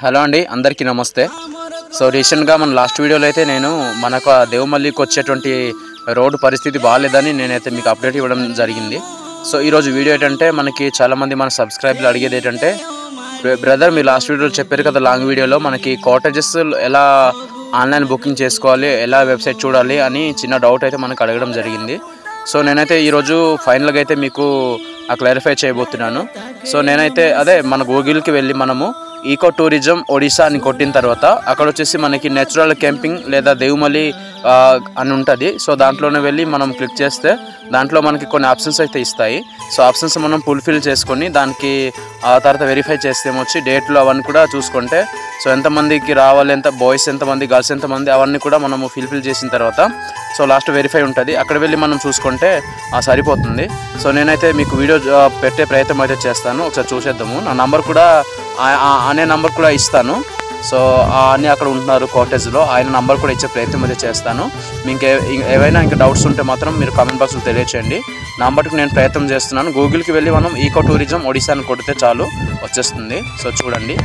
Hello అండి, అందరికీ నమస్తే. సో రీసెంట్గా మన లాస్ట్ వీడియోలో అయితే నేను మనకు దేవమల్లికి వచ్చేటువంటి రోడ్డు పరిస్థితి బాగాలేదని నేనైతే మీకు అప్డేట్ ఇవ్వడం జరిగింది. సో ఈరోజు వీడియో ఏంటంటే, మనకి చాలామంది మన సబ్స్క్రైబర్లు అడిగేది ఏంటంటే, బ్రదర్ మీరు లాస్ట్ వీడియోలో చెప్పారు కదా, లాంగ్ వీడియోలో మనకి కాటేజెస్ ఎలా ఆన్లైన్ బుకింగ్ చేసుకోవాలి, ఎలా వెబ్సైట్ చూడాలి అని చిన్న డౌట్ అయితే మనకు అడగడం జరిగింది. సో నేనైతే ఈరోజు ఫైనల్గా అయితే మీకు క్లారిఫై చేయబోతున్నాను. సో నేనైతే మన గూగుల్కి వెళ్ళి మనము ఈకో టూరిజం ఒడిశా అని కొట్టిన తర్వాత అక్కడ వచ్చేసి మనకి నేచురల్ క్యాంపింగ్ లేదా దేవమల్లి అని ఉంటుంది. సో దాంట్లోనే వెళ్ళి మనం క్లిక్ చేస్తే దాంట్లో మనకి కొన్ని ఆప్షన్స్ అయితే ఇస్తాయి. సో ఆప్షన్స్ మనం ఫుల్ఫిల్ చేసుకొని దానికి ఆ తర్వాత వెరిఫై చేస్తే వచ్చి డేట్లు అవన్నీ కూడా చూసుకుంటే, సో ఎంతమందికి రావాలి, ఎంత బాయ్స్ ఎంతమంది, గర్ల్స్ ఎంతమంది, అవన్నీ కూడా మనము ఫుల్ఫిల్ చేసిన తర్వాత సో లాస్ట్ వెరిఫై ఉంటుంది. అక్కడ వెళ్ళి మనం చూసుకుంటే సరిపోతుంది. సో నేనైతే మీకు వీడియో పెట్టే ప్రయత్నం అయితే చేస్తాను. ఒకసారి చూసేద్దాము. నా నంబర్ కూడా అనే నంబర్ కూడా ఇస్తాను. సో అన్నీ అక్కడ ఉంటున్నారు కాటేజ్లో, ఆయన నంబర్ కూడా ఇచ్చే ప్రయత్నం అయితే చేస్తాను. మీకు ఏవైనా ఇంకా డౌట్స్ ఉంటే మాత్రం మీరు కామెంట్ బాక్స్లో తెలియచేయండి. నంబర్కి నేను ప్రయత్నం చేస్తున్నాను. గూగుల్కి వెళ్ళి మనం ఈకో టూరిజం ఒడిశా అని కొడితే చాలు వచ్చేస్తుంది. సో చూడండి.